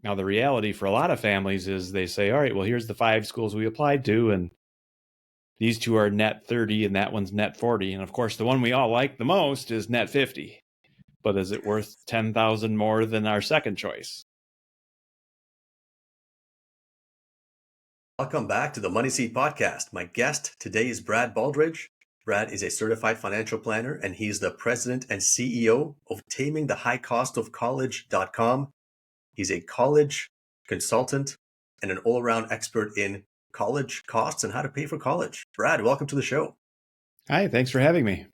Now, the reality for a lot of families is they say, all right, well, here's the 5 schools we applied to, and these two are net 30 and that one's net 40. And of course, the one we all like the most is net 50. But is it worth 10,000 more than our second choice? Welcome back to the Money Seat Podcast. My guest today is Brad Baldridge. Brad is a certified financial planner, and he's the president and CEO of tamingthehighcostofcollege.com. He's a college consultant and an all-around expert in college costs and how to pay for college. Brad, welcome to the show. Hi, thanks for having me.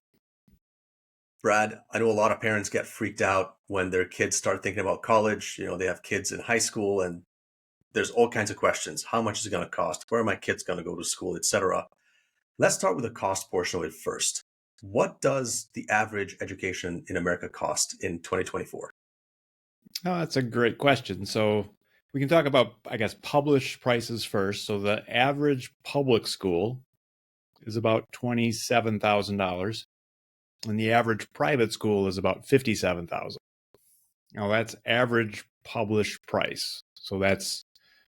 Brad, I know a lot of parents get freaked out when their kids start thinking about college. You know, they have kids in high school and there's all kinds of questions. How much is it going to cost? Where are my kids going to go to school, etc.? Let's start with the cost portion of it first. What does the average education in America cost in 2024? Oh, that's a great question. So we can talk about, I guess, published prices first. So the average public school is about $27,000, and the average private school is about $57,000. Now that's average published price. So that's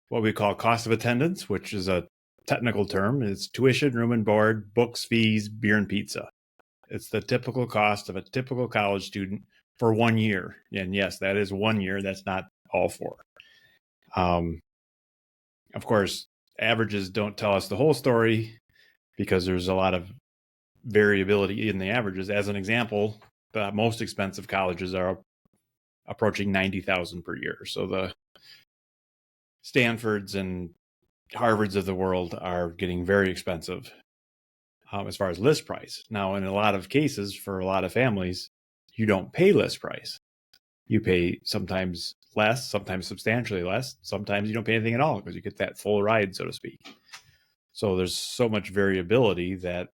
what we call cost of attendance, which is a technical term. It's tuition, room and board, books, fees, beer, and pizza. It's the typical cost of a typical college student for 1 year. And yes, that is 1 year. That's not all four. Of course, averages don't tell us the whole story because there's a lot of variability in the averages. As an example, the most expensive colleges are approaching $90,000 per year. So the Stanfords and Harvards of the world are getting very expensive as far as list price. Now, in a lot of cases, for a lot of families, you don't pay list price. You pay sometimes less, sometimes substantially less. Sometimes you don't pay anything at all because you get that full ride, so to speak. So there's so much variability that,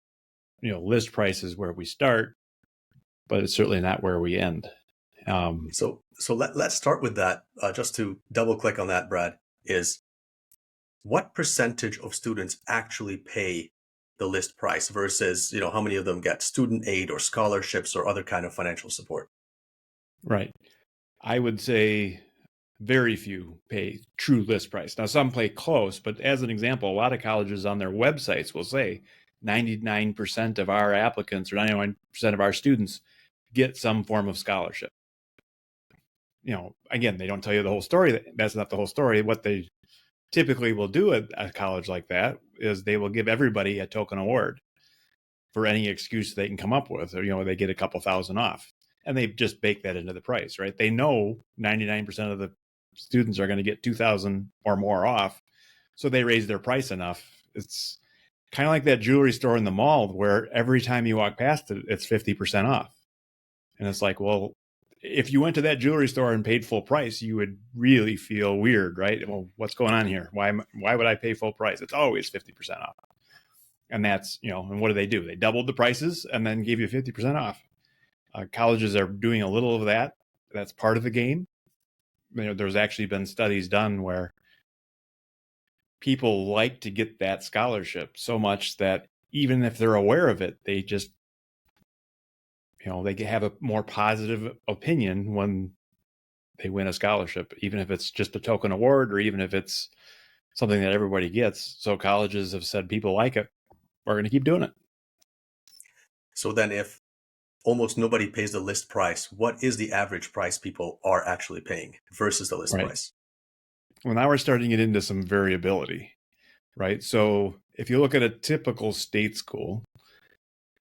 list price is where we start, but it's certainly not where we end. Let's start with that. Just to double click on that, Brad, is what percentage of students actually pay the list price versus, how many of them get student aid or scholarships or other kind of financial support? Right. I would say very few pay true list price. Now, some play close, but as an example, a lot of colleges on their websites will say 99% of our applicants or 99% of our students get some form of scholarship. Again, they don't tell you the whole story. That's not the whole story. What they typically will do at a college like that is they will give everybody a token award for any excuse they can come up with, or, they get a couple thousand off. And they just bake that into the price, right? They know 99% of the students are going to get 2,000 or more off. So they raise their price enough. It's kind of like that jewelry store in the mall where every time you walk past it, it's 50% off. And it's like, well, if you went to that jewelry store and paid full price, you would really feel weird, right? Well, what's going on here? Why would I pay full price? It's always 50% off. And that's, and what do? They doubled the prices and then gave you 50% off. Colleges are doing a little of that. That's part of the game. There's actually been studies done where people like to get that scholarship so much that even if they're aware of it, they just, they have a more positive opinion when they win a scholarship, even if it's just a token award or even if it's something that everybody gets. So colleges have said people like it. We're going to keep doing it. So then if almost nobody pays the list price, what is the average price people are actually paying versus the list price? Well, now we're starting to get into some variability, right? So if you look at a typical state school,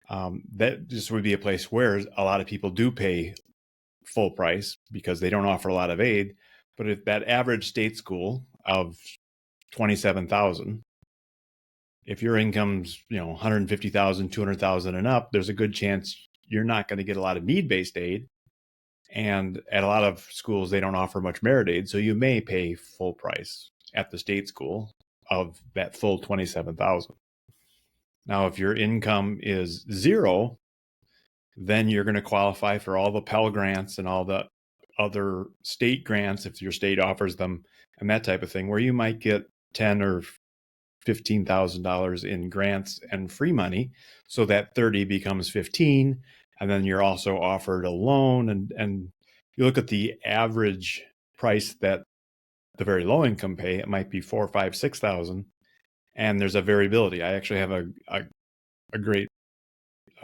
that just would be a place where a lot of people do pay full price because they don't offer a lot of aid. But if that average state school of 27,000, if your income's, 150,000, 200,000 and up, there's a good chance you're not going to get a lot of need-based aid. And at a lot of schools, they don't offer much merit aid. So you may pay full price at the state school of that full 27,000. Now, if your income is zero, then you're going to qualify for all the Pell grants and all the other state grants if your state offers them and that type of thing, where you might get $10,000 or $15,000 in grants and free money. So that 30 becomes 15. And then you're also offered a loan. And you look at the average price that the very low income pay, it might be 4, 5, 6,000, and there's a variability. I actually have a great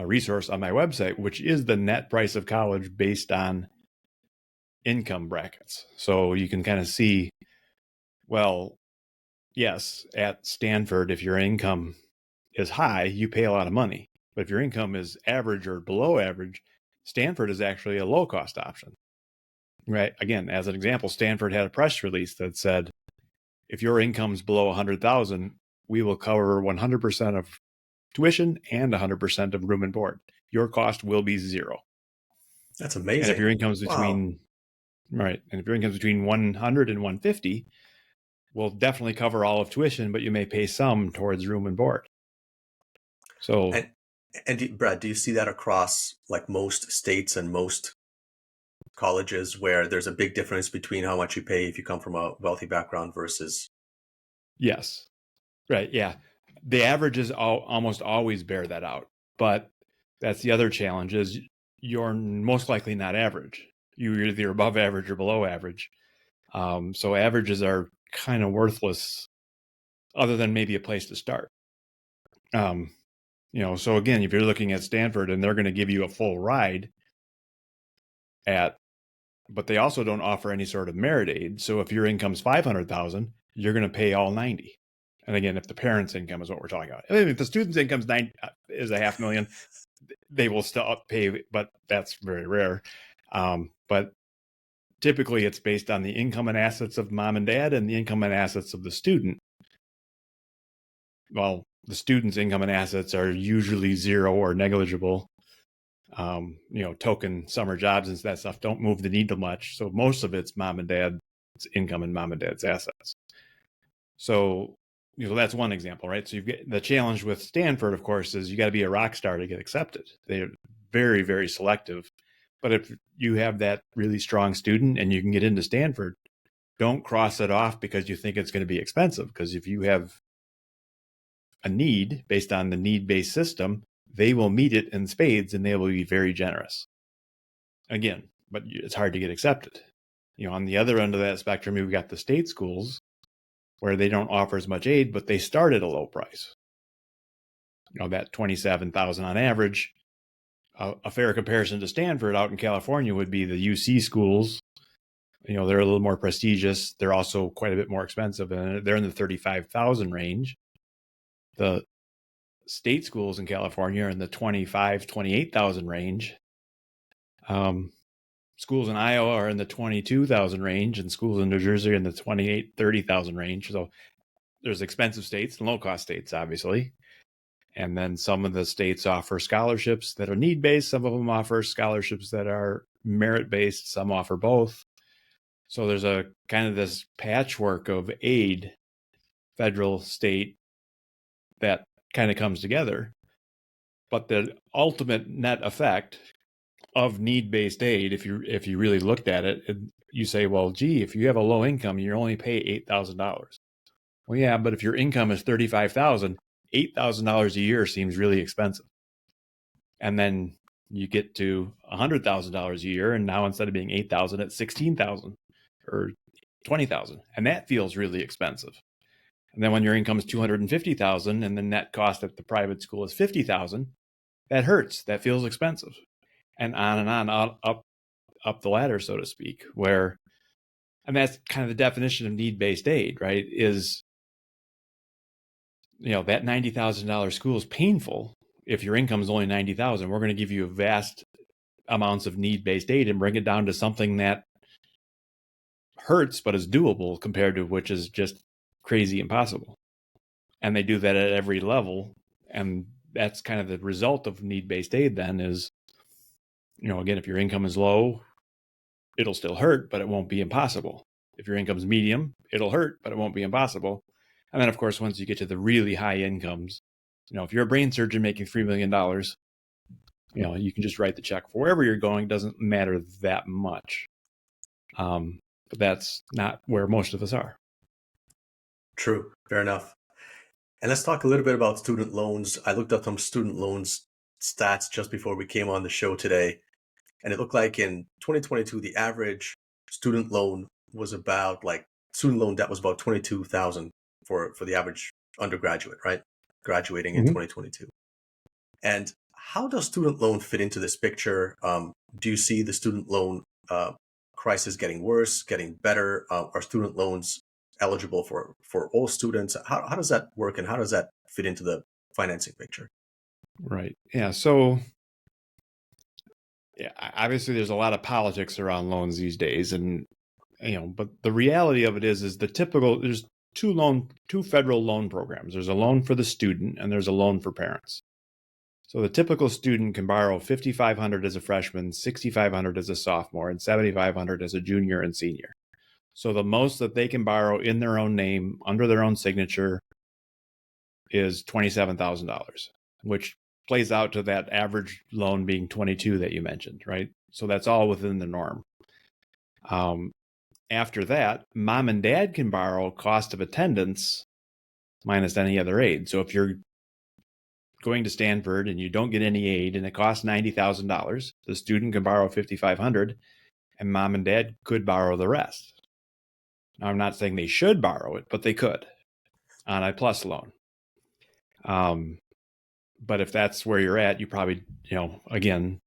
resource on my website, which is the net price of college based on income brackets. So you can kind of see, well, yes, at Stanford, if your income is high, you pay a lot of money. But if your income is average or below average, Stanford is actually a low cost option. Right. Again, as an example, Stanford had a press release that said, if your income's below 100,000, we will cover 100% of tuition and 100% of room and board. Your cost will be zero. That's And if amazing. your income's Wow. between, right, and if your income's between 100 and 150, we'll definitely cover all of tuition, but you may pay some towards room and board. So And Brad, do you see that across like most states and most colleges where there's a big difference between how much you pay if you come from a wealthy background versus? yes, right, yeah, the averages almost always bear that out. But that's the other challenge is you're most likely not average. You're either above average or below average. So averages are kind of worthless, other than maybe a place to start. Um, so again, if you're looking at Stanford and they're going to give you a full ride but they also don't offer any sort of merit aid. So if your income's 500,000, you're going to pay all 90. And again, if the parents' income is what we're talking about, I mean, if the student's income is 500,000, they will still pay, but that's very rare. But typically, it's based on the income and assets of mom and dad and the income and assets of the student. Well, the student's income and assets are usually zero or negligible. Token summer jobs and that stuff don't move the needle much. So most of it's mom and dad's income and mom and dad's assets. So, that's one example, right? So you've got the challenge with Stanford, of course, is you got to be a rock star to get accepted. They're very, very selective. But if you have that really strong student and you can get into Stanford, don't cross it off because you think it's going to be expensive. Because if you have a need based on the need-based system, they will meet it in spades and they will be very generous. Again, but it's hard to get accepted. On the other end of that spectrum, we've got the state schools where they don't offer as much aid, but they start at a low price. That 27,000 on average. A fair comparison to Stanford out in California would be the UC schools. They're a little more prestigious. They're also quite a bit more expensive, and they're in the 35,000 range. The state schools in California are in the 25, 28,000 range. Schools in Iowa are in the 22,000 range, and schools in New Jersey are in the 28, 30,000 range. So there's expensive states and low-cost states, obviously. And then some of the states offer scholarships that are need-based. Some of them offer scholarships that are merit-based. Some offer both. So there's a kind of this patchwork of aid, federal, state, that kind of comes together. But the ultimate net effect of need-based aid, if you really looked at it, you say, well, gee, if you have a low income, you only pay $8,000. Well, yeah, but if your income is $35,000, $8,000 a year seems really expensive. And then you get to $100,000 a year, and now instead of being $8,000, it's $16,000 or $20,000, and that feels really expensive. And then when your income is $250,000 and the net cost at the private school is $50,000, that hurts. That feels expensive, and on up the ladder, so to speak. And that's kind of the definition of need-based aid, right? Is that $90,000 school is painful. If your income is only $90,000, we're going to give you vast amounts of need-based aid and bring it down to something that hurts but is doable compared to which is just crazy impossible. And they do that at every level. And that's kind of the result of need-based aid then is, again, if your income is low, it'll still hurt, but it won't be impossible. If your income's medium, it'll hurt, but it won't be impossible. And then, of course, once you get to the really high incomes, if you're a brain surgeon making $3 million, you can just write the check for wherever you're going. It doesn't matter that much. But that's not where most of us are. True. Fair enough. And let's talk a little bit about student loans. I looked up some student loans stats just before we came on the show today. And it looked like in 2022, the average student loan was about like student loan debt was about 22,000 for the average undergraduate, right? Graduating in Mhm. 2022. And how does student loan fit into this picture? Do you see the student loan uh, crisis getting worse, getting better? Are student loans eligible for all students? How does that work, and how does that fit into the financing picture? Right. Yeah. So, yeah, obviously, there's a lot of politics around loans these days, and but the reality of it is there's two federal loan programs. There's a loan for the student, and there's a loan for parents. So the typical student can borrow 5,500 as a freshman, 6,500 as a sophomore, and 7,500 as a junior and senior. So the most that they can borrow in their own name under their own signature is $27,000, which plays out to that average loan being 22 that you mentioned, right? So that's all within the norm. Um, After that, mom and dad can borrow cost of attendance minus any other aid. So if you're going to Stanford and you don't get any aid and it costs $90,000, the student can borrow 5,500 and mom and dad could borrow the rest. Now, I'm not saying they should borrow it, but they could on a plus loan. Um, but if that's where you're at, you probably, again,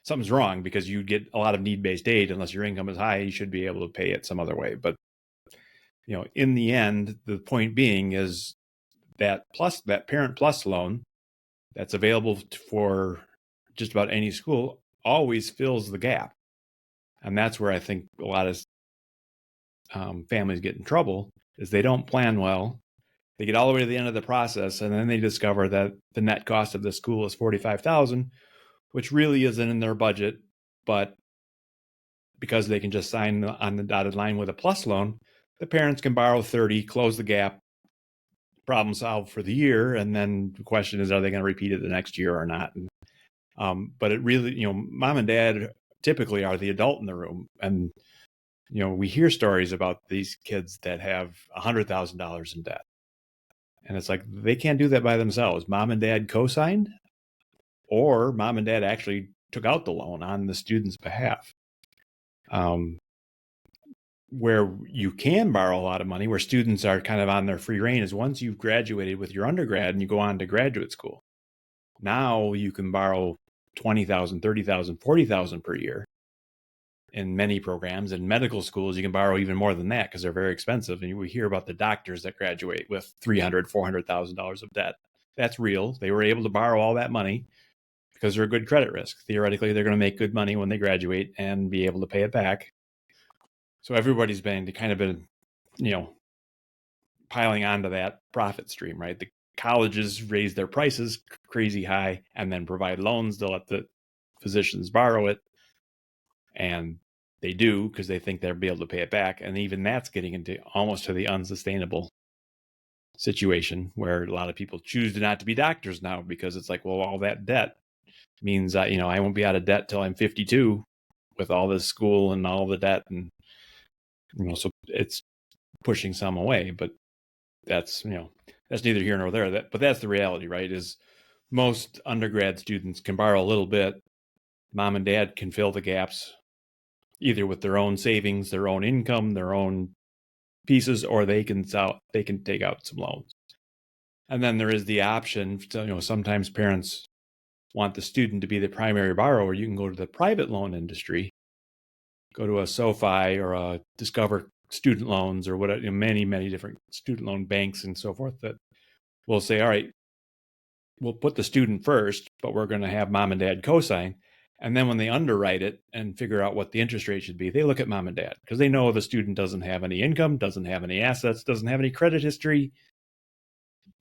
something's wrong because you get a lot of need-based aid. Unless your income is high, you should be able to pay it some other way. But, in the end, the point being is that parent plus loan that's available for just about any school always fills the gap. And that's where I think a lot of families get in trouble is they don't plan well. They get all the way to the end of the process, and then they discover that the net cost of the school is $45,000, which really isn't in their budget. But because they can just sign on the dotted line with a plus loan, the parents can borrow 30, close the gap, problem solved for the year, and then the question is, are they going to repeat it the next year or not? But it really, mom and dad typically are the adult in the room, and we hear stories about these kids that have $100,000 in debt, and it's like they can't do that by themselves. Mom and dad co-signed, or mom and dad actually took out the loan on the student's behalf. Where you can borrow a lot of money, where students are kind of on their free reign, is once you've graduated with your undergrad and you go on to graduate school. Now you can borrow 20,000, 30,000, 40,000 per year in many programs. In medical schools, you can borrow even more than that because they're very expensive. And we hear about the doctors that graduate with $300,000, $400,000 of debt. That's real. They were able to borrow all that money because they're a good credit risk. Theoretically, they're going to make good money when they graduate and be able to pay it back. So everybody's been piling onto that profit stream, right? The colleges raise their prices crazy high and then provide loans to let the physicians borrow it. And they do because they think they'll be able to pay it back. And even that's getting into almost to the unsustainable situation where a lot of people choose not to be doctors now because it's like, well, all that debt means I won't be out of debt till I'm 52 with all this school and all the debt. And, so it's pushing some away, but that's neither here nor there. But that's the reality, right? Is most undergrad students can borrow a little bit. Mom and dad can fill the gaps either with their own savings, their own income, their own pieces, or they can take out some loans. And then there is the option. Sometimes parents want the student to be the primary borrower. You can go to the private loan industry, go to a SoFi or a Discover Student Loans or whatever, many, many different student loan banks and so forth that will say, all right, we'll put the student first, but we're going to have mom and dad co-sign. And then when they underwrite it and figure out what the interest rate should be, they look at mom and dad because they know the student doesn't have any income, doesn't have any assets, doesn't have any credit history.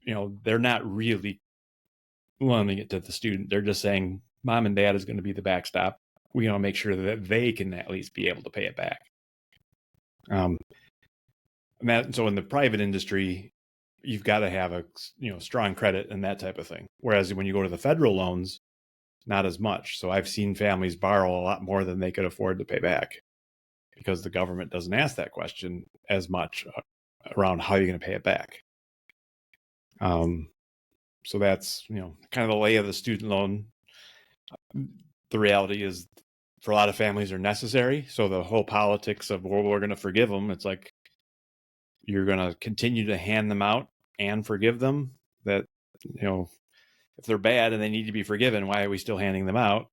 They're not really loaning it to the student. They're just saying mom and dad is going to be the backstop. We want to make sure that they can at least be able to pay it back. So in the private industry, you've got to have a strong credit and that type of thing. Whereas when you go to the federal loans, not as much. So I've seen families borrow a lot more than they could afford to pay back because the government doesn't ask that question as much around how you're going to pay it back. So that's, kind of the lay of the student loan. The reality is for a lot of families are necessary. So the whole politics of, well, we're going to forgive them. It's like, you're going to continue to hand them out and forgive them. That, if they're bad and they need to be forgiven, why are we still handing them out?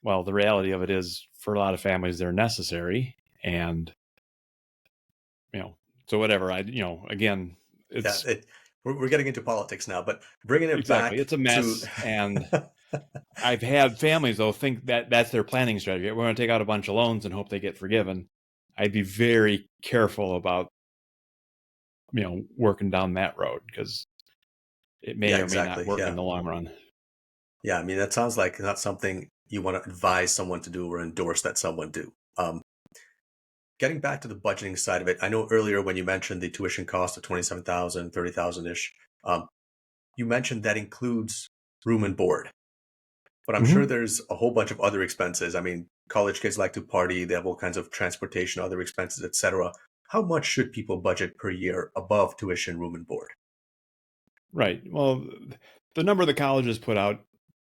Well, the reality of it is, for a lot of families, they're necessary. And, so whatever, again, Yeah, it's we're getting into politics now, but bringing it exactly, back it's a to mess. And I've had families, though, think that that's their planning strategy. We're going to take out a bunch of loans and hope they get forgiven. I'd be very careful about, working down that road, because it may yeah, or may not exactly. work in Yeah. the long run. Yeah, I mean, that sounds like not something you want to advise someone to do or endorse that someone do. Getting back to the budgeting side of it, I know earlier when you mentioned the tuition cost of 27,000, 30,000 ish, you mentioned that includes room and board. But I'm sure Mm-hmm. there's a whole bunch of other expenses. I mean, college kids like to party, they have all kinds of transportation, other expenses, etc. How much should people budget per year above tuition, room, and board? Right. Well, the number the colleges put out,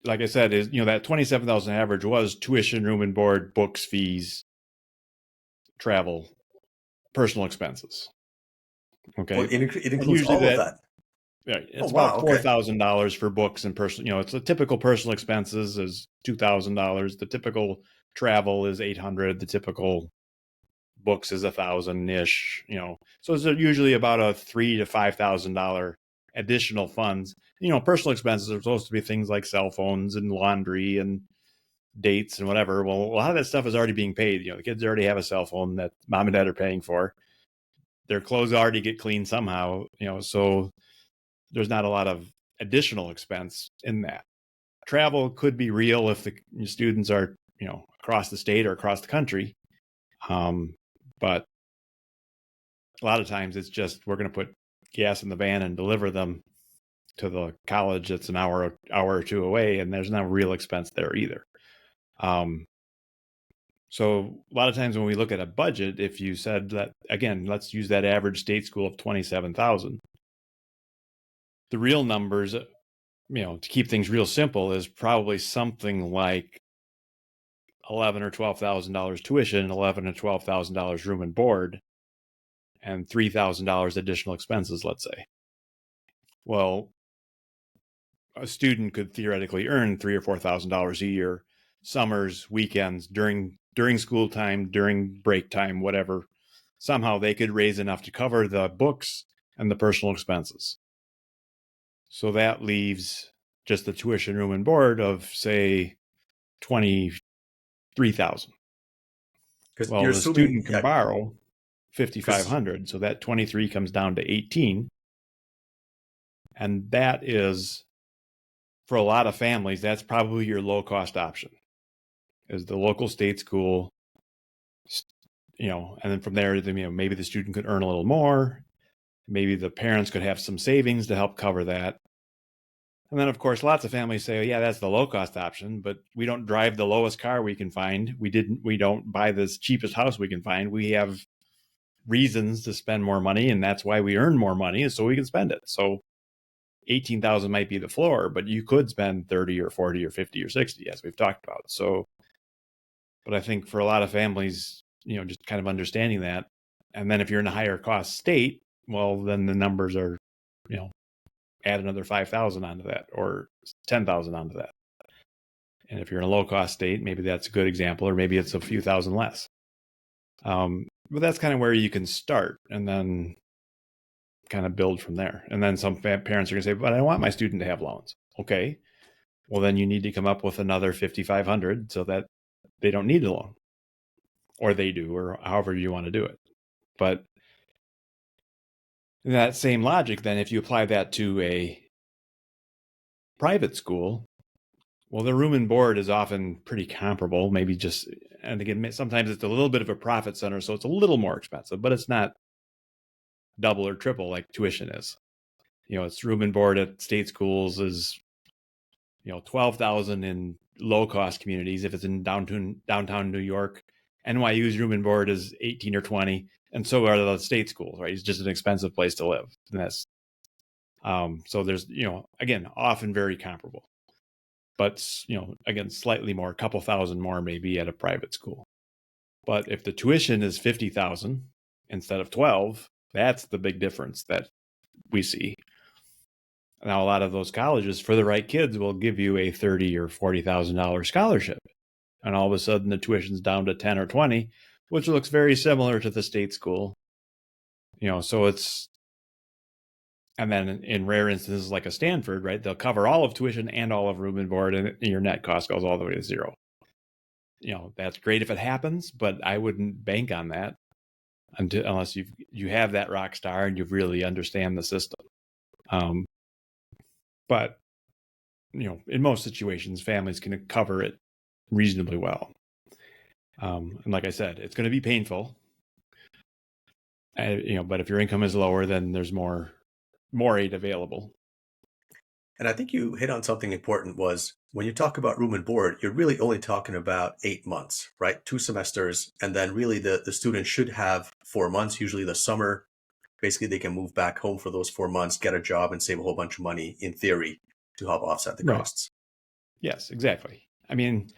like I said, is, that 27,000 average was tuition, room and board, books, fees, travel, personal expenses. Oh, Okay. it And includes usually all of that, that. right, Oh, it's about wow. Okay. $4,000 for books and personal, it's a typical personal expenses is $2,000. The typical travel is 800. The typical books is 1,000 ish, so it's usually about a $3,000 to $5,000 additional funds. Personal expenses are supposed to be things like cell phones and laundry and dates and whatever. Well, a lot of that stuff is already being paid. The kids already have a cell phone that mom and dad are paying for. Their clothes already get cleaned somehow, so there's not a lot of additional expense in that. Travel could be real if the students are, across the state or across the country. But a lot of times it's just, we're going to put gas in the van and deliver them to the college that's an hour or two away, and there's no real expense there either. So a lot of times when we look at a budget, if you said that, again, let's use that average state school of 27,000, the real numbers, to keep things real simple, is probably something like $11,000 or $12,000 tuition, $11,000 to $12,000 room and board, and $3,000 additional expenses, let's say. Well, a student could theoretically earn $3,000 or $4,000 a year, summers, weekends, during school time, during break time, whatever. Somehow they could raise enough to cover the books and the personal expenses. So that leaves just the tuition, room, and board of, say, 23,000. Because Well, you're the assuming, student can yeah, borrow because 5,500, so that 23 comes down to 18, and that is, for a lot of families, that's probably your low cost option, is the local state school. And then from there, maybe the student could earn a little more. Maybe the parents could have some savings to help cover that. And then, of course, lots of families say, oh, yeah, that's the low cost option, but we don't drive the lowest car we can find. We don't buy the cheapest house we can find. We have reasons to spend more money, and that's why we earn more money, is so we can spend it. So 18,000 might be the floor, but you could spend 30 or 40 or 50 or 60, as we've talked about. So, but I think for a lot of families, just kind of understanding that. And then if you're in a higher cost state, well, then the numbers are, add another 5,000 onto that, or 10,000 onto that. And if you're in a low cost state, maybe that's a good example, or maybe it's a few thousand less. But that's kind of where you can start, and then kind of build from there. And then some parents are going to say, but I want my student to have loans. Okay. Well, then you need to come up with another 5,500 so that they don't need a loan, or they do, or however you want to do it. But in that same logic, then if you apply that to a private school, well, the room and board is often pretty comparable, maybe just, and again, sometimes it's a little bit of a profit center, so it's a little more expensive, but it's not double or triple like tuition is. It's room and board at state schools is, 12,000 in low cost communities. If it's in downtown New York, NYU's room and board is 18 or 20, and so are the state schools, right? It's just an expensive place to live. And that's, so there's, again, often very comparable, but, again, slightly more, a couple thousand more maybe at a private school. But if the tuition is 50,000 instead of 12, That's the big difference that we see. Now, a lot of those colleges, for the right kids, will give you a $30,000 or $40,000 scholarship, and all of a sudden the tuition's down to 10 or 20, which looks very similar to the state school. So it's, and then in rare instances like a Stanford, right, they'll cover all of tuition and all of room and board, and your net cost goes all the way to zero. That's great if it happens, but I wouldn't bank on that unless you have that rock star and you really understand the system. But in most situations, families can cover it reasonably well. And like I said, it's going to be painful. But if your income is lower, then there's more aid available. And I think you hit on something important was when you talk about room and board, you're really only talking about 8 months, right? 2 semesters. And then really the student should have 4 months, usually the summer. Basically, they can move back home for those 4 months, get a job, and save a whole bunch of money in theory to help offset the costs. Yes, exactly. I mean,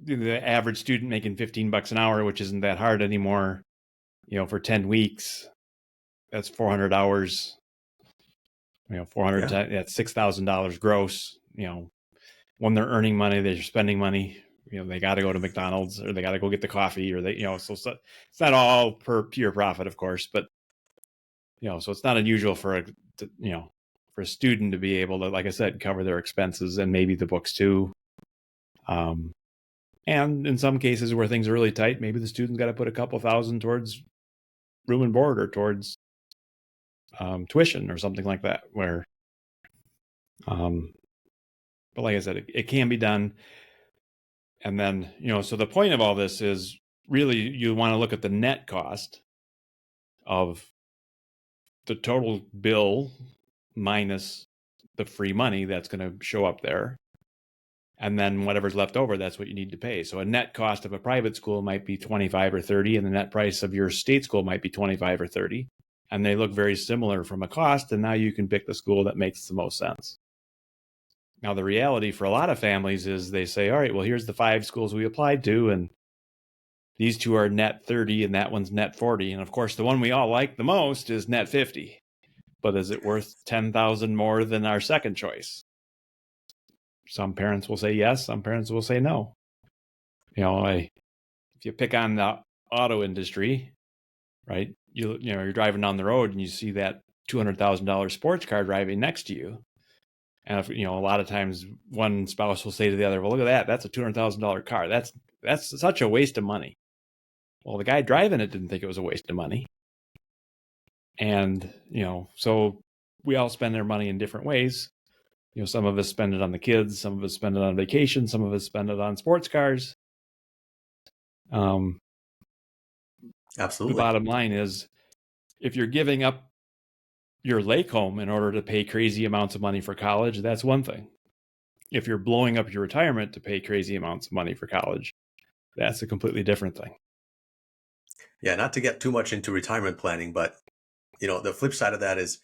the average student making $15 an hour, which isn't that hard anymore, for 10 weeks, that's 400 hours. 400, that's $6,000 gross. When they're earning money, they're spending money. They got to go to McDonald's, or they got to go get the coffee, or so it's not all per pure profit, of course, but so it's not unusual for a student to be able to, like I said, cover their expenses and maybe the books too. And in some cases where things are really tight, maybe the student's got to put a couple thousand towards room and board or towards tuition or something like that, where but like I said, it can be done. And then so the point of all this is really you want to look at the net cost of the total bill minus the free money that's going to show up there, and then whatever's left over, that's what you need to pay. So a net cost of a private school might be 25 or 30, and the net price of your state school might be 25 or 30. And they look very similar from a cost, and now you can pick the school that makes the most sense. Now, the reality for a lot of families is they say, all right, well, here's the 5 schools we applied to, and these 2 are net 30, and that one's net 40. And of course, the one we all like the most is net 50. But is it worth 10,000 more than our second choice? Some parents will say yes, some parents will say no. If you pick on the auto industry, right? You're driving down the road and you see that $200,000 sports car driving next to you. And if, a lot of times one spouse will say to the other, well, look at that. That's a $200,000 car. That's such a waste of money. Well, the guy driving it didn't think it was a waste of money. And, so we all spend our money in different ways. Some of us spend it on the kids, some of us spend it on vacation, some of us spend it on sports cars. Absolutely. The bottom line is, if you're giving up your lake home in order to pay crazy amounts of money for college, that's one thing. If you're blowing up your retirement to pay crazy amounts of money for college, that's a completely different thing. Yeah, not to get too much into retirement planning, but the flip side of that is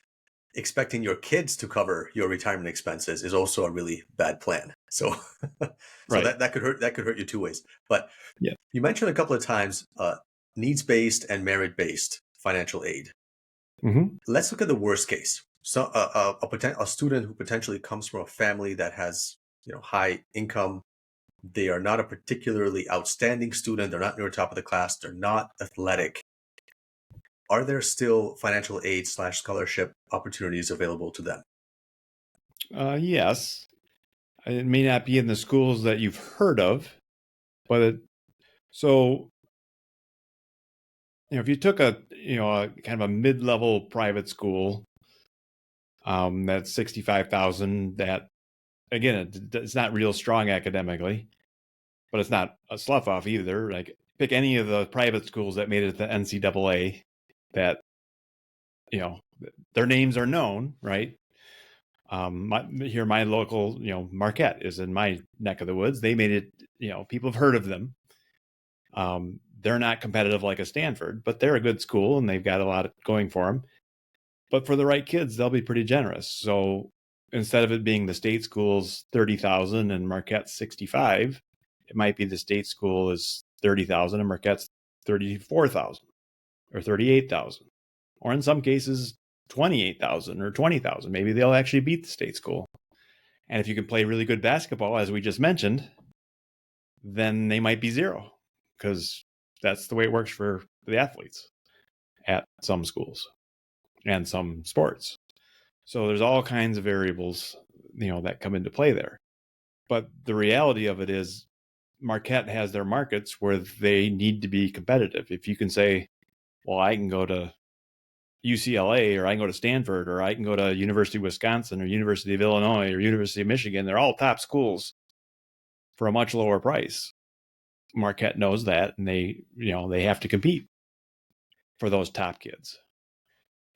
expecting your kids to cover your retirement expenses is also a really bad plan. So, Right. that could hurt you 2 ways. But yeah, you mentioned a couple of times needs-based and merit-based financial aid. Mm-hmm. Let's look at the worst case. So a student who potentially comes from a family that has high income. They are not a particularly outstanding student. They're not near the top of the class. They're not athletic. Are there still financial aid / scholarship opportunities available to them? Yes. It may not be in the schools that you've heard of, but if you took a kind of a mid-level private school, that's 65,000. That again, it's not real strong academically, but it's not a slough off either. Like, pick any of the private schools that made it to the NCAA that their names are known, right? My local, Marquette is in my neck of the woods. They made it. People have heard of them. They're not competitive like a Stanford, but they're a good school and they've got a lot going for them. But for the right kids, they'll be pretty generous. So instead of it being the state school's 30,000 and Marquette's 65, it might be the state school is 30,000 and Marquette's 34,000 or 38,000. or in some cases, 28,000 or 20,000. Maybe they'll actually beat the state school. And if you can play really good basketball, as we just mentioned, then they might be zero, because that's the way it works for the athletes at some schools and some sports. So there's all kinds of variables, that come into play there. But the reality of it is Marquette has their markets where they need to be competitive. If you can say, well, I can go to UCLA, or I can go to Stanford, or I can go to University of Wisconsin, or University of Illinois, or University of Michigan, they're all top schools for a much lower price. Marquette knows that, and they have to compete for those top kids.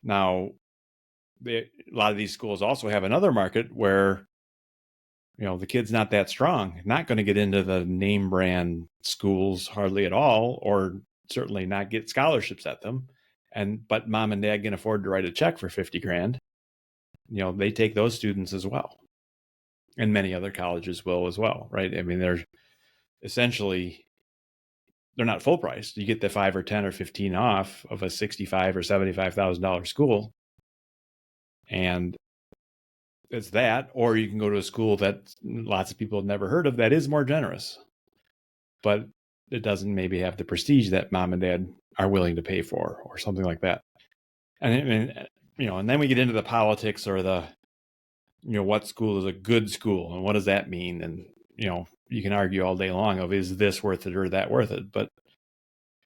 Now, a lot of these schools also have another market where the kid's not that strong, not going to get into the name brand schools hardly at all, or certainly not get scholarships at them. But mom and dad can afford to write a check for 50 grand. They take those students as well. And many other colleges will as well, right? I mean, they're not full price. You get the 5 or 10 or 15 off of a $65,000 or $75,000 school. And it's that, or you can go to a school that lots of people have never heard of that is more generous, but it doesn't maybe have the prestige that mom and dad are willing to pay for, or something like that. And then we get into the politics, or the what school is a good school, and what does that mean? And you can argue all day long of, is this worth it or that worth it? But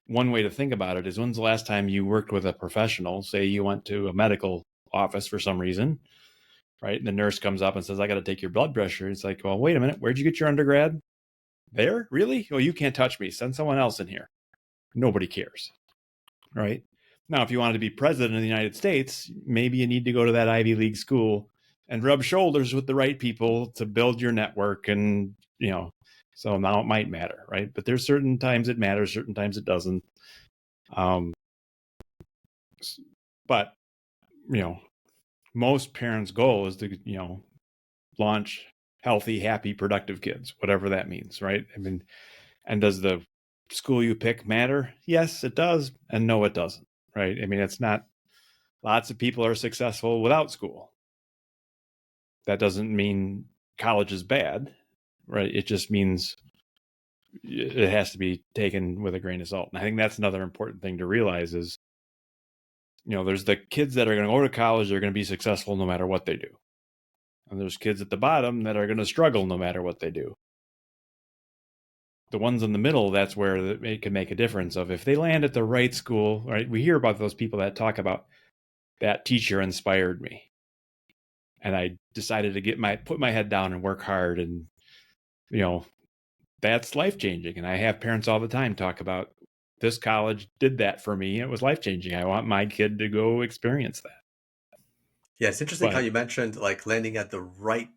one way to think about it is, when's the last time you worked with a professional? Say you went to a medical office for some reason, right? And the nurse comes up and says, I got to take your blood pressure. It's like, well, wait a minute. Where'd you get your undergrad? There? Really? Oh, you can't touch me. Send someone else in here. Nobody cares, right? Now, if you wanted to be president of the United States, maybe you need to go to that Ivy League school and rub shoulders with the right people to build your network. And, so now it might matter, right? But there's certain times it matters, certain times it doesn't. But, most parents' goal is to, launch healthy, happy, productive kids, whatever that means, right? I mean, and does the school you pick matter? Yes, it does. And no, it doesn't, right? I mean, it's not, lots of people are successful without school. That doesn't mean college is bad, right? It just means it has to be taken with a grain of salt. And I think that's another important thing to realize is, there's the kids that are going to go to college, they're going to be successful no matter what they do. And there's kids at the bottom that are going to struggle no matter what they do. The ones in the middle, that's where it can make a difference of if they land at the right school, right? We hear about those people that talk about, that teacher inspired me, and I decided to put my head down and work hard. And, that's life-changing. And I have parents all the time talk about, this college did that for me. It was life-changing. I want my kid to go experience that. Yeah, it's interesting how you mentioned like landing at the right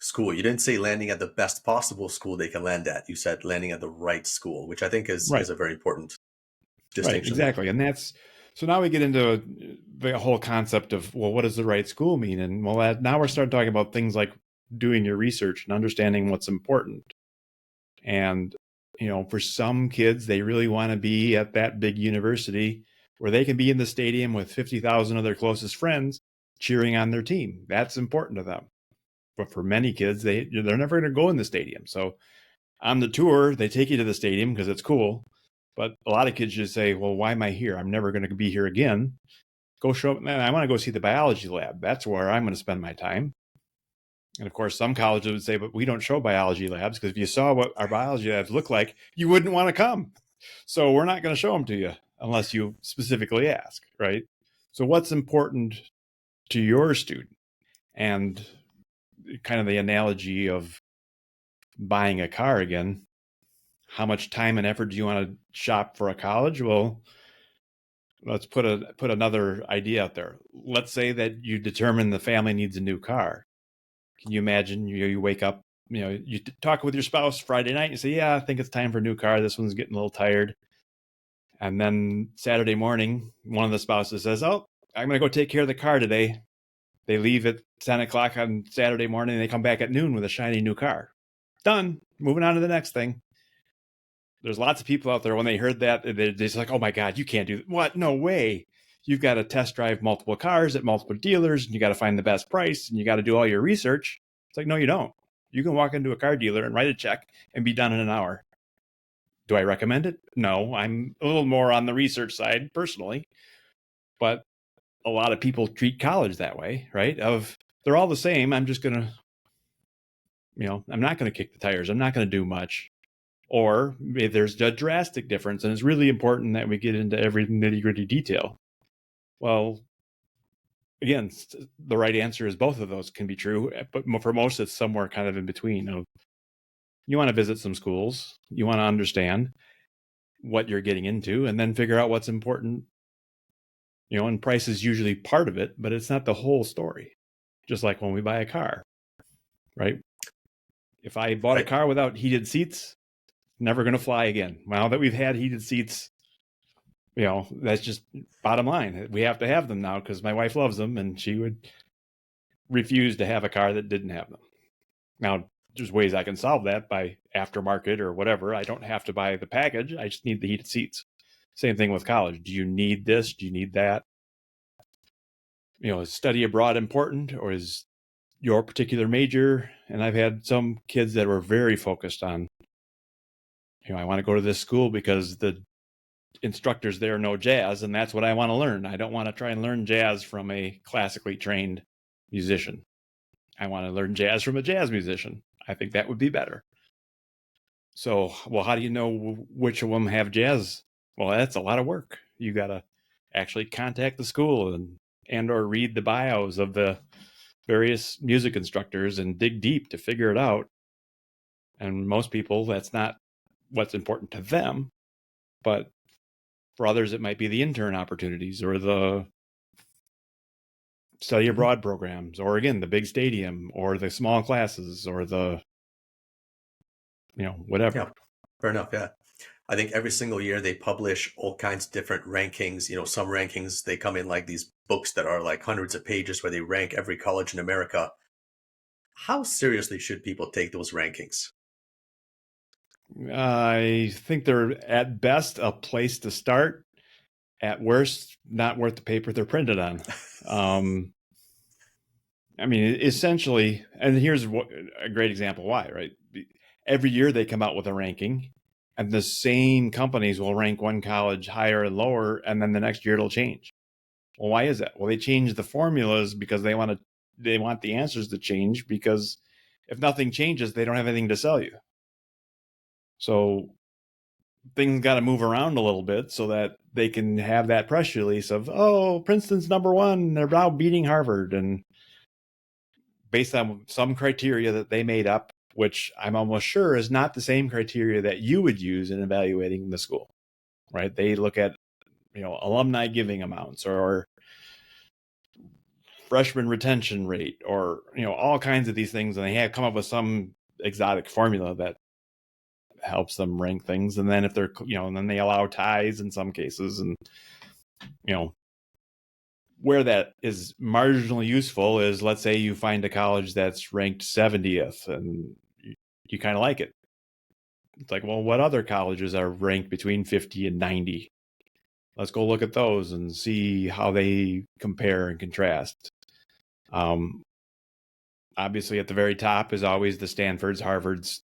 school. You didn't say landing at the best possible school they can land at. You said landing at the right school, which I think is a very important distinction. Right, exactly. And so now we get into the whole concept of, well, what does the right school mean? And now we're starting talking about things like doing your research and understanding what's important. And, for some kids, they really want to be at that big university where they can be in the stadium with 50,000 of their closest friends cheering on their team. That's important to them. But for many kids, they're never going to go in the stadium. So on the tour, they take you to the stadium because it's cool. But a lot of kids just say, well, why am I here? I'm never going to be here again. Go show up. I want to go see the biology lab. That's where I'm going to spend my time. And of course, some colleges would say, but we don't show biology labs, because if you saw what our biology labs look like, you wouldn't want to come. So we're not going to show them to you unless you specifically ask, right? So what's important to your student? And kind of the analogy of buying a car again, how much time and effort do you want to shop for a college? Well, let's put another idea out there. Let's say that you determine the family needs a new car. Can you imagine you wake up, you talk with your spouse Friday night, you say, yeah, I think it's time for a new car. This one's getting a little tired. And then Saturday morning, one of the spouses says, oh, I'm going to go take care of the car today. They leave at 10 o'clock on Saturday morning, and they come back at noon with a shiny new car. Done. Moving on to the next thing. There's lots of people out there, when they heard that, they're just like, oh my God, you can't do that. What? No way. you've got to test drive multiple cars at multiple dealers, and you got to find the best price, and you got to do all your research. It's like, no, you don't. You can walk into a car dealer and write a check and be done in an hour. Do I recommend it? No, I'm a little more on the research side personally, but a lot of people treat college that way, right? Of they're all the same. I'm just going to, I'm not going to kick the tires. I'm not going to do much. Or if there's a drastic difference, and it's really important that we get into every nitty gritty detail. Well, again, the right answer is both of those can be true, but for most, it's somewhere kind of in between. Of you want to visit some schools, you want to understand what you're getting into, and then figure out what's important. And price is usually part of it, but it's not the whole story. Just like when we buy a car, right? If I bought a car without heated seats, never going to fly again. Now that we've had heated seats, that's just bottom line. We have to have them now because my wife loves them, and she would refuse to have a car that didn't have them. Now, there's ways I can solve that by aftermarket or whatever. I don't have to buy the package. I just need the heated seats. Same thing with college. Do you need this? Do you need that? Is study abroad important, or is your particular major? And I've had some kids that were very focused on, I want to go to this school because the instructors there know jazz, and that's what I want to learn. I don't want to try and learn jazz from a classically trained musician. I want to learn jazz from a jazz musician. I think that would be better. So, well, how do you know which of them have jazz? Well, that's a lot of work. You got to actually contact the school and or read the bios of the various music instructors and dig deep to figure it out. And most people, that's not what's important to them. But for others, it might be the intern opportunities or the study abroad programs, or again, the big stadium, or the small classes, or the, whatever. Yeah, fair enough. Yeah. I think every single year they publish all kinds of different rankings. Some rankings, they come in like these books that are like hundreds of pages where they rank every college in America. How seriously should people take those rankings? I think they're at best a place to start. At worst, not worth the paper they're printed on. I mean, essentially, and here's a great example why, right? Every year they come out with a ranking, and the same companies will rank one college higher and lower, and then the next year it'll change. Well, why is that? Well, they change the formulas because they want the answers to change, because if nothing changes, they don't have anything to sell you. So things got to move around a little bit so that they can have that press release of, oh, Princeton's number one, they're now beating Harvard, and based on some criteria that they made up, which I'm almost sure is not the same criteria that you would use in evaluating the school, right? They look at, alumni giving amounts, or freshman retention rate, or, all kinds of these things. And they have come up with some exotic formula that helps them rank things. And then if they're, and then they allow ties in some cases. And, where that is marginally useful is, let's say you find a college that's ranked 70th and you kind of like it. It's like, well, what other colleges are ranked between 50 and 90? Let's go look at those and see how they compare and contrast. Obviously, at the very top is always the Stanfords, Harvards,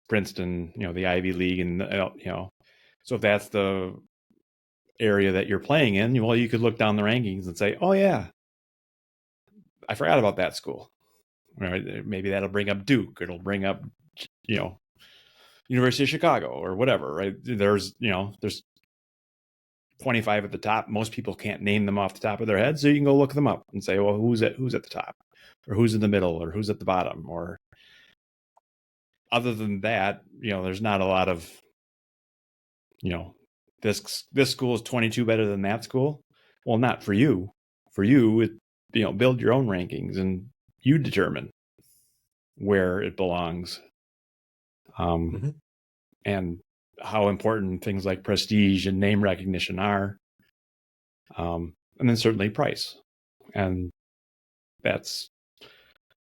Princeton, the Ivy League. And, so if that's the area that you're playing in, well, you could look down the rankings and say, oh, yeah, I forgot about that school. Right? Maybe that'll bring up Duke. It'll bring up, University of Chicago or whatever, right? There's 25 at the top. Most people can't name them off the top of their head. So you can go look them up and say, well, who's at the top, or who's in the middle, or who's at the bottom, or other than that, there's not a lot of, this school is 22 better than that school. Well, not for you. For you, build your own rankings and you determine where it belongs. And how important things like prestige and name recognition are. And then certainly price. And that's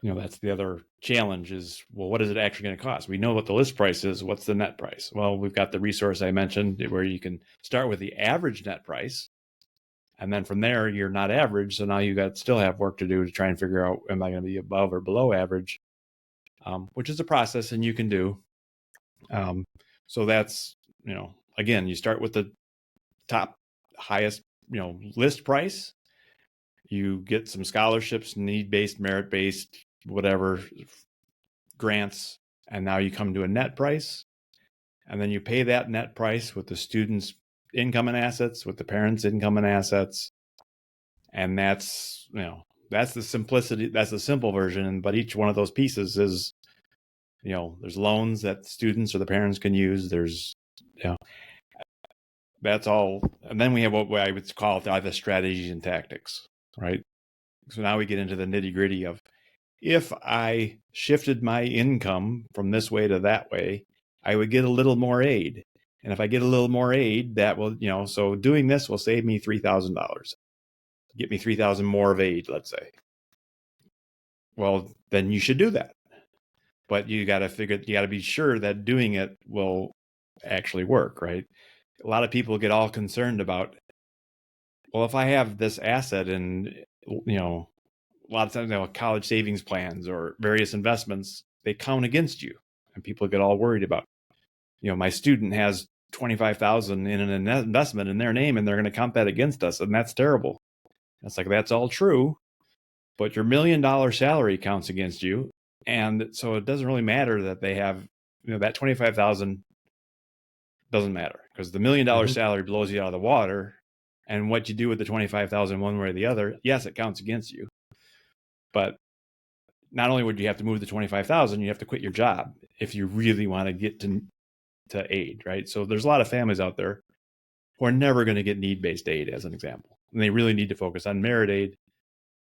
the other challenge is, well, what is it actually going to cost? We know what the list price is. What's the net price? Well, we've got the resource I mentioned where you can start with the average net price And then from there, you're not average. So now you got still have work to do to try and figure out, am I going to be above or below average? Which is a process and you can do. So that's, again, you start with the top highest, list price. You get some scholarships, need-based, merit-based, whatever, grants. And now you come to a net price. And then you pay that net price with the student's income and assets, with the parents' income and assets. And that's the simplicity, that's the simple version. But each one of those pieces is, there's loans that students or the parents can use. There's, that's all. And then we have what I would call the strategies and tactics, right? So now we get into the nitty gritty of, if I shifted my income from this way to that way, I would get a little more aid. And if I get a little more aid, that will, so doing this will save me $3,000. Get me 3,000 more of aid, let's say. Well, then you should do that. But you got to be sure that doing it will actually work, right? A lot of people get all concerned about, well, if I have this asset and, a lot of times, college savings plans or various investments, they count against you. And people get all worried about, my student has 25,000 in an investment in their name and they're going to count that against us. And that's terrible. It's like, that's all true, but your $1 million salary counts against you. And so it doesn't really matter that they have, that 25,000 doesn't matter, because the $1 million salary blows you out of the water. And what you do with the 25,000 one way or the other, yes, it counts against you. But not only would you have to move the 25,000, you have to quit your job if you really want to get to aid, right? So there's a lot of families out there who are never going to get need-based aid, as an example. And they really need to focus on merit aid,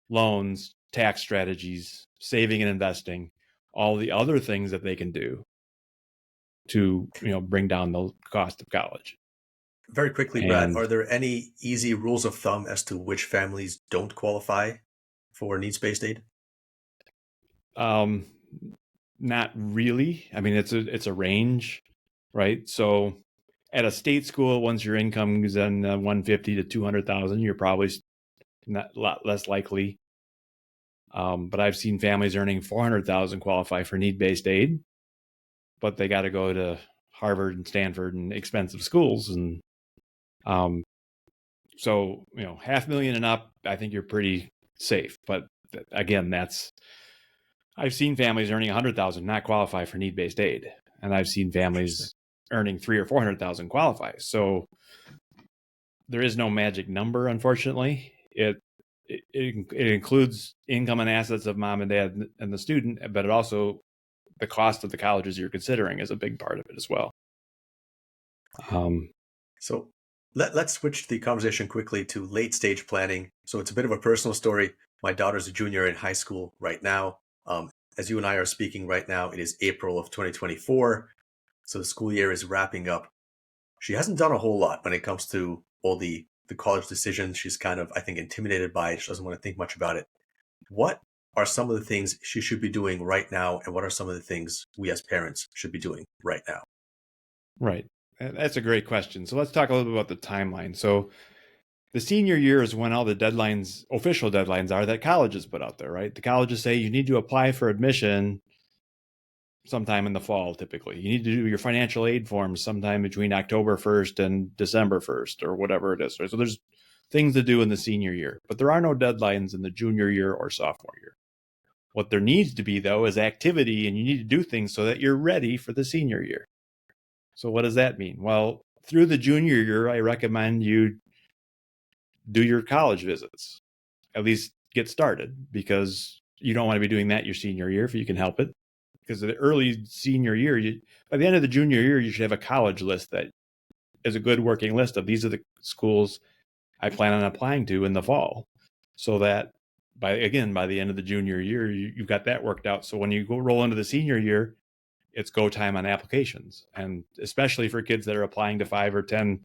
loans, tax strategies, saving and investing, all the other things that they can do to, bring down the cost of college. Very quickly, Brad, are there any easy rules of thumb as to which families don't qualify for needs-based aid? Not really. I mean, it's a range, right? So at a state school, once your income is in 150 to 200,000, you're probably not a lot less likely. But I've seen families earning 400,000 qualify for need-based aid, but they got to go to Harvard and Stanford and expensive schools. And so, $500,000 and up, I think you're pretty safe. But again, I've seen families earning 100,000 not qualify for need-based aid. And I've seen families earning 300,000 or 400,000 qualify. So there is no magic number, unfortunately. It includes income and assets of mom and dad and the student, but it also, the cost of the colleges you're considering is a big part of it as well. So let's switch the conversation quickly to late stage planning. So it's a bit of a personal story. My daughter's a junior in high school right now. As you and I are speaking right now, it is April of 2024. So the school year is wrapping up. She hasn't done a whole lot when it comes to all the college decisions. She's kind of, I think, intimidated by it. She doesn't want to think much about it. What are some of the things she should be doing right now? And what are some of the things we as parents should be doing right now? Right. That's a great question. So let's talk a little bit about the timeline. So the senior year is when all the deadlines, official deadlines, are that colleges put out there, right? The colleges say you need to apply for admission sometime in the fall, typically. You need to do your financial aid forms sometime between October 1st and December 1st or whatever it is. Right? So there's things to do in the senior year, but there are no deadlines in the junior year or sophomore year. What there needs to be, though, is activity, and you need to do things so that you're ready for the senior year. So what does that mean? Well, through the junior year, I recommend you do your college visits, at least get started, because you don't want to be doing that your senior year if you can help it. Because the early senior year, by the end of the junior year, you should have a college list that is a good working list of these are the schools I plan on applying to in the fall. So that by the end of the junior year, you've got that worked out. So when you go roll into the senior year, it's go time on applications. And especially for kids that are applying to 5 or 10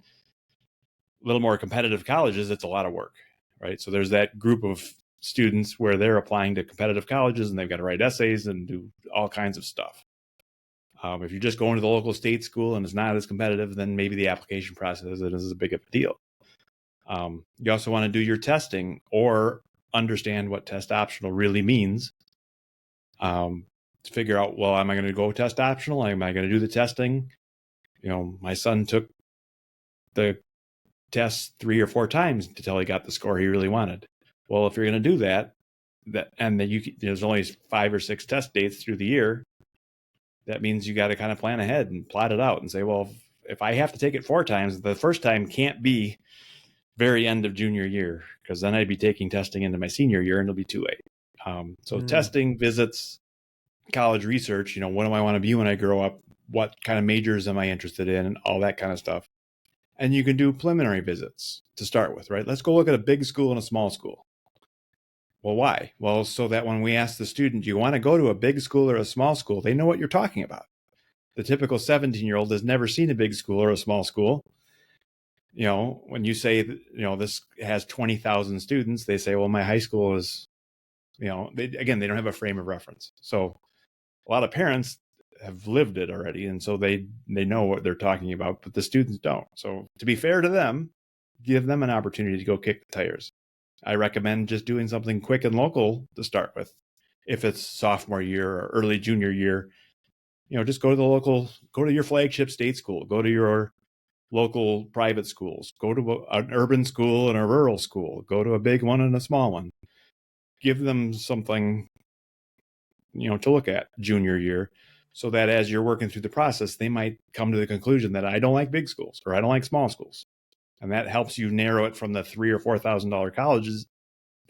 little more competitive colleges, it's a lot of work, right? So there's that group of students where they're applying to competitive colleges and they've got to write essays and do all kinds of stuff. If you're just going to the local state school and it's not as competitive, then maybe the application process isn't as big of a deal. You also want to do your testing or understand what test optional really means. To figure out, well, am I going to go test optional? Am I going to do the testing? My son took the test 3 or 4 times until he got the score he really wanted. Well, if you're going to do that, and there's only 5 or 6 test dates through the year, that means you got to kind of plan ahead and plot it out and say, well, if I have to take it 4 times, the first time can't be very end of junior year, because then I'd be taking testing into my senior year and it'll be too late. So testing, visits, college research, what do I want to be when I grow up? What kind of majors am I interested in? And all that kind of stuff. And you can do preliminary visits to start with, right? Let's go look at a big school and a small school. Well, why? Well, so that when we ask the student, do you want to go to a big school or a small school? They know what you're talking about. The typical 17-year-old has never seen a big school or a small school. When you say, this has 20,000 students, they say, well, my high school is, they don't have a frame of reference. So a lot of parents have lived it already. And so they know what they're talking about, but the students don't. So to be fair to them, give them an opportunity to go kick the tires. I recommend just doing something quick and local to start with. If it's sophomore year or early junior year, just go to your flagship state school, go to your local private schools, go to an urban school and a rural school, go to a big one and a small one. Give them something, to look at junior year, so that as you're working through the process, they might come to the conclusion that I don't like big schools or I don't like small schools. And that helps you narrow it from the $3,000 or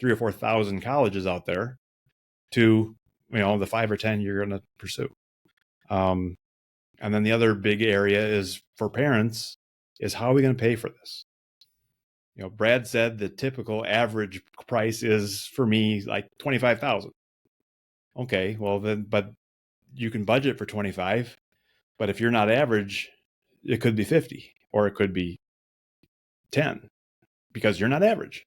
$4,000 colleges out there to, the 5 or 10 you're going to pursue. And then the other big area is for parents is, how are we going to pay for this? Brad said the typical average price is for me like $25,000. Okay, well then, but you can budget for 25, but if you're not average, it could be 50 or it could be 10 because you're not average.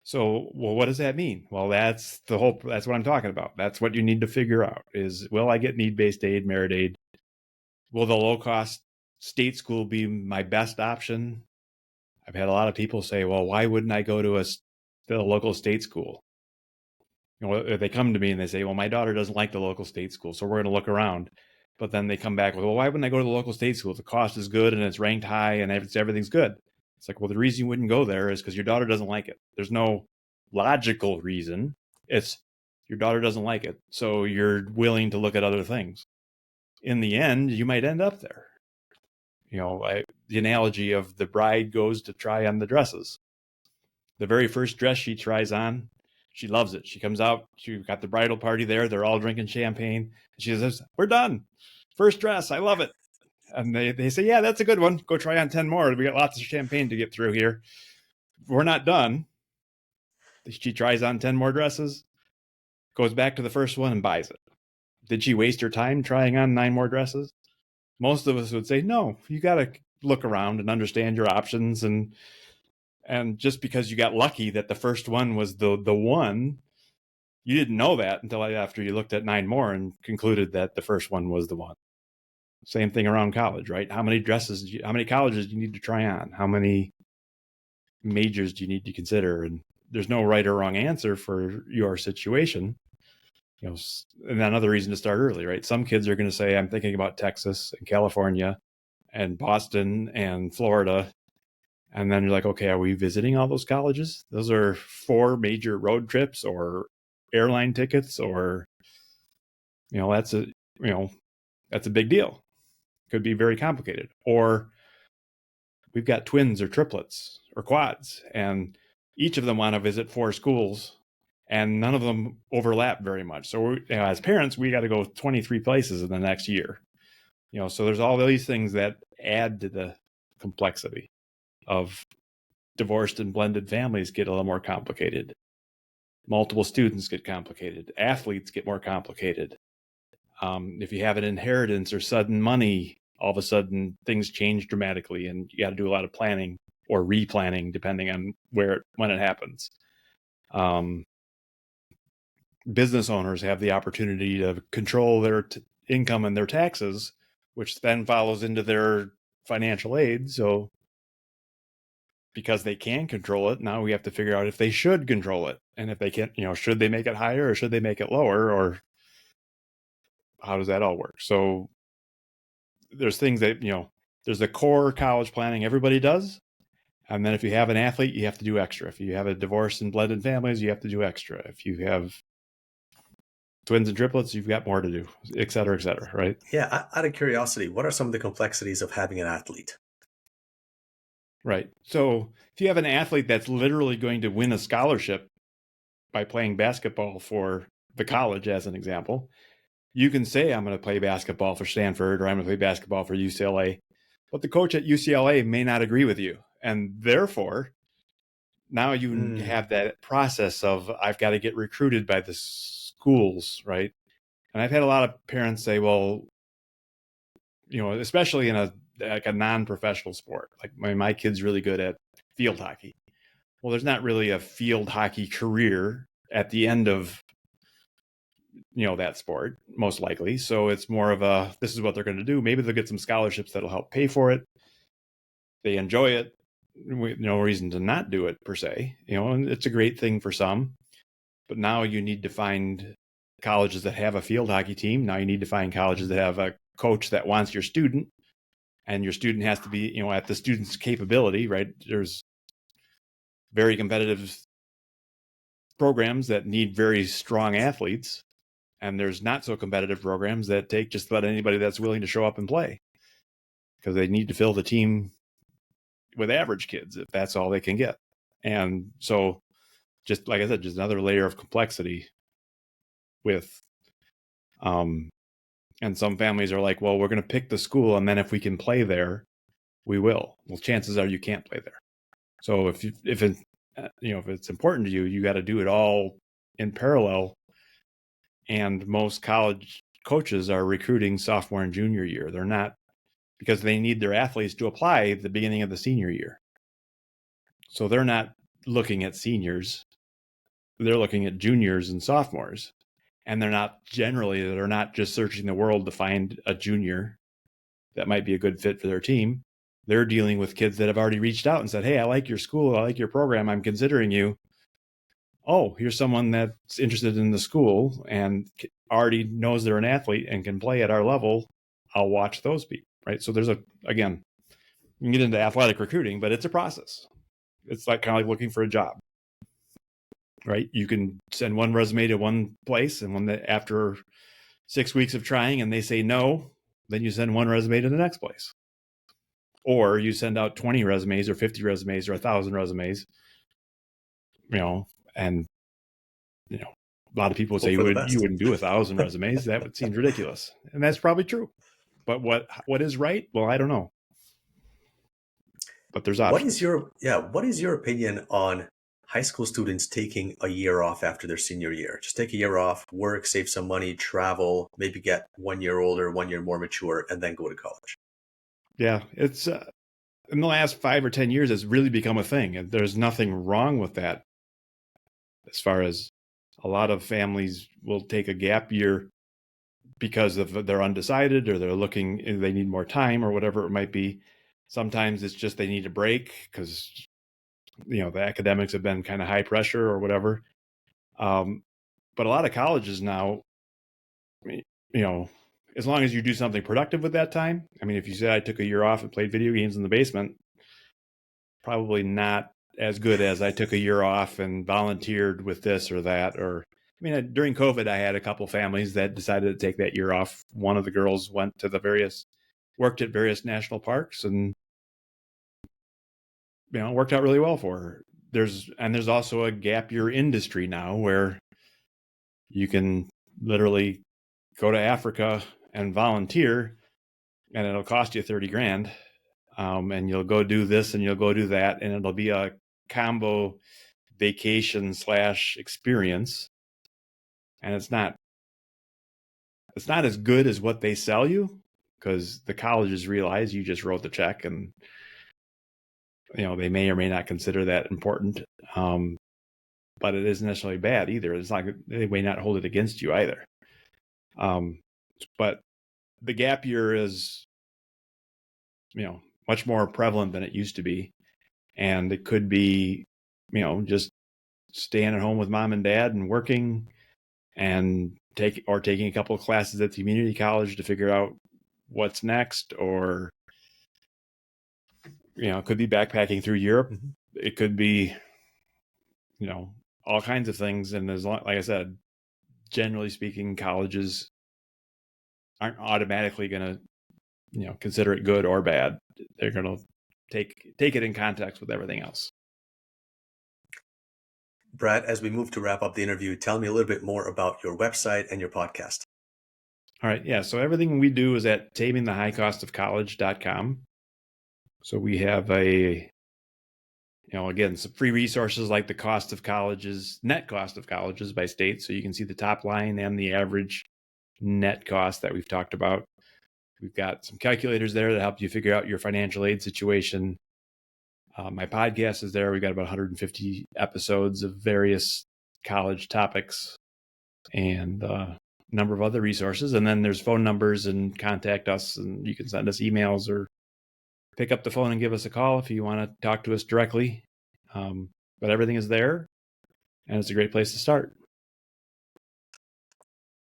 So, well, what does that mean? Well, that's what I'm talking about. That's what you need to figure out is, will I get need-based aid, merit aid? Will the low-cost state school be my best option? I've had a lot of people say, well, why wouldn't I go to the local state school? If they come to me and they say, well, my daughter doesn't like the local state school, so we're going to look around. But then they come back with, well, why wouldn't I go to the local state school? The cost is good and it's ranked high and everything's good. It's like, well, the reason you wouldn't go there is because your daughter doesn't like it. There's no logical reason. It's your daughter doesn't like it, so you're willing to look at other things. In the end, you might end up there. The analogy of the bride goes to try on the dresses. The very first dress she tries on, she loves it. She comes out, she got the bridal party there. They're all drinking champagne. She says, we're done. First dress, I love it. And they say, yeah, that's a good one. Go try on 10 more. We got lots of champagne to get through here. We're not done. She tries on 10 more dresses, goes back to the first one and buys it. Did she waste her time trying on 9 more dresses? Most of us would say, no, you got to look around and understand your options. And just because you got lucky that the first one was the one, you didn't know that until after you looked at 9 more and concluded that the first one was the one. Same thing around college, right? How many colleges do you need to try on? How many majors do you need to consider? And there's no right or wrong answer for your situation. And another reason to start early, right? Some kids are going to say, I'm thinking about Texas and California and Boston and Florida. And then you're like, okay, are we visiting all those colleges? Those are 4 major road trips or airline tickets, or, that's a big deal. Could be very complicated. Or we've got twins or triplets or quads, and each of them want to visit 4 schools, and none of them overlap very much. So as parents, we got to go 23 places in the next year. So there's all these things that add to the complexity of divorced and blended families. Get a little more complicated. Multiple students get complicated. Athletes get more complicated. If you have an inheritance or sudden money, all of a sudden things change dramatically, and you got to do a lot of planning or replanning depending on when it happens. Business owners have the opportunity to control their income and their taxes, which then follows into their financial aid. So because they can control it, now we have to figure out if they should control it. And if they can't, should they make it higher or should they make it lower, or how does that all work? So there's things that, there's the core college planning everybody does. And then if you have an athlete, you have to do extra. If you have a divorce and blended families, you have to do extra. If you have twins and triplets, you've got more to do, et cetera, right? Yeah, out of curiosity, what are some of the complexities of having an athlete? Right. So if you have an athlete that's literally going to win a scholarship by playing basketball for the college, as an example, you can say, I'm going to play basketball for Stanford or I'm going to play basketball for UCLA. But the coach at UCLA may not agree with you. And therefore, now you Mm, have that process of, I've got to get recruited by the schools, right? And I've had a lot of parents say, well, especially in a non-professional sport, like my kid's really good at field hockey. Well, there's not really a field hockey career at the end of that sport, most likely. So it's more of this is what they're going to do. Maybe they'll get some scholarships that'll help pay for it. They enjoy it. No reason to not do it per se, and it's a great thing for some. But now you need to find colleges that have a field hockey team. Now you need to find colleges that have a coach that wants your student, and your student has to be, at the student's capability, right? There's very competitive programs that need very strong athletes, and there's not so competitive programs that take just about anybody that's willing to show up and play, because they need to fill the team with average kids if that's all they can get. And so, just like I said, just another layer of complexity with and some families are like, well, we're going to pick the school, and then if we can play there, we will. Well, chances are you can't play there. So if it's important to you, you got to do it all in parallel. And most college coaches are recruiting sophomore and junior year. They're not, because they need their athletes to apply at the beginning of the senior year. So they're not looking at seniors. They're looking at juniors and sophomores. And they're not just searching the world to find a junior that might be a good fit for their team. They're dealing with kids that have already reached out and said, hey, I like your school. I like your program. I'm considering you. Oh, here's someone that's interested in the school and already knows they're an athlete and can play at our level. I'll watch those people, right? So there's again, you can get into athletic recruiting, but it's a process. It's like kind of like looking for a job, right? You can send one resume to one place, and when after 6 weeks of trying and they say no, then you send one resume to the next place. Or you send out 20 resumes or 50 resumes or 1,000 resumes, and a lot of people would say hope for the you best. wouldn't do 1,000 resumes. That would seem ridiculous. And that's probably true. But what is right? Well, I don't know. But there's options. What is your opinion on high school students taking a year off after their senior year? Just take a year off, work, save some money, travel, maybe get 1 year older, 1 year more mature, and then go to college. Yeah, it's in the last 5 or 10 years, it's really become a thing. And there's nothing wrong with that. As far as a lot of families will take a gap year because they're undecided, or they need more time, or whatever it might be. Sometimes it's just they need a break because the academics have been kind of high pressure or whatever. But a lot of colleges now, as long as you do something productive with that time. I mean, if you said I took a year off and played video games in the basement, probably not as good as I took a year off and volunteered with this or that. Or, I mean, during COVID, I had a couple families that decided to take that year off. One of the girls worked at various national parks, and it worked out really well for her. There's also a gap year industry now where you can literally go to Africa and volunteer, and it'll cost you 30 grand. And you'll go do this and you'll go do that, and it'll be a combo vacation / experience. And it's not as good as what they sell you, because the colleges realize you just wrote the check, and they may or may not consider that important. But it isn't necessarily bad either. It's not, they may not hold it against you either. But the gap year is much more prevalent than it used to be. And it could be, just staying at home with mom and dad and working and taking a couple of classes at the community college to figure out what's next, or it could be backpacking through Europe. Mm-hmm. It could be, all kinds of things. And like I said, generally speaking, colleges aren't automatically going to, consider it good or bad. They're going to take it in context with everything else. Brad, as we move to wrap up the interview, tell me a little bit more about your website and your podcast. All right. Yeah. So everything we do is at tamingthehighcostofcollege.com. So we have again, some free resources like the net cost of colleges by state. So you can see the top line and the average net cost that we've talked about. We've got some calculators there that help you figure out your financial aid situation. My podcast is there. We've got about 150 episodes of various college topics and a number of other resources. And then there's phone numbers and contact us, and you can send us emails or pick up the phone and give us a call if you want to talk to us directly. But everything is there, and it's a great place to start.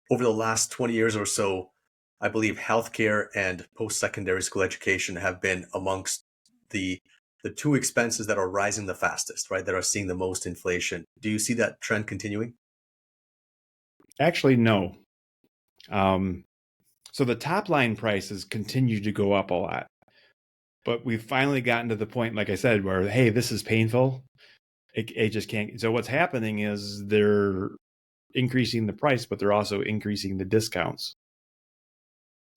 Over the last 20 years or so, I believe healthcare and post-secondary school education have been amongst the two expenses that are rising the fastest, right? That are seeing the most inflation. Do you see that trend continuing? Actually, no. So the top line prices continue to go up a lot, but we've finally gotten to the point, like I said, where, hey, this is painful. It just can't. So what's happening is they're increasing the price, but they're also increasing the discounts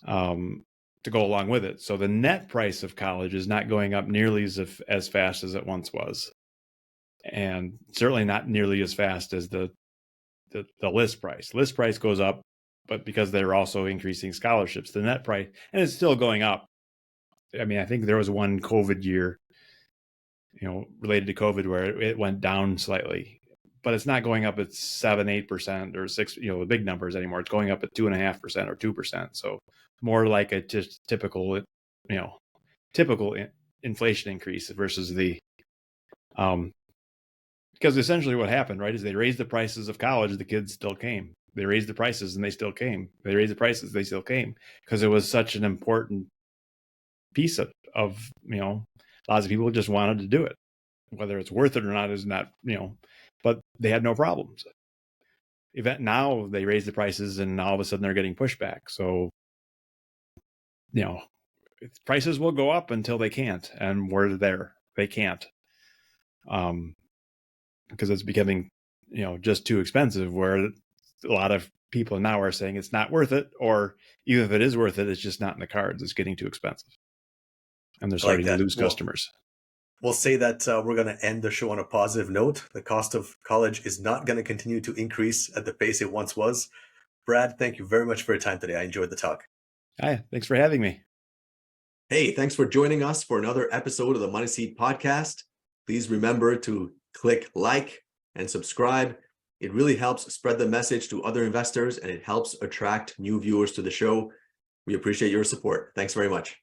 to go along with it. So the net price of college is not going up nearly as fast as it once was, and certainly not nearly as fast as the list price. List price goes up, but because they're also increasing scholarships, the net price, and it's still going up. I mean, I think there was one COVID year, related to COVID, where it went down slightly, but it's not going up at 7-8% or 6%, the big numbers anymore. It's going up at 2.5% or 2%. So more like a just typical inflation increase versus the, because essentially what happened, right, is they raised the prices of college, the kids still came. They raised the prices and they still came. They raised the prices, they still came, because it was such an important piece of lots of people just wanted to do it. Whether it's worth it or not is not, but they had no problems. Now they raise the prices and all of a sudden they're getting pushback. So, prices will go up until they can't, and we're there. They can't, because it's becoming, just too expensive, where a lot of people now are saying it's not worth it, or even if it is worth it, it's just not in the cards. It's getting too expensive, and they're starting to lose customers. We'll say that we're going to end the show on a positive note. The cost of college is not going to continue to increase at the pace it once was. Brad, thank you very much for your time today. I enjoyed the talk. Hi, thanks for having me. Hey, thanks for joining us for another episode of the Money Seat Podcast. Please remember to click like and subscribe. It really helps spread the message to other investors, and it helps attract new viewers to the show. We appreciate your support. Thanks very much.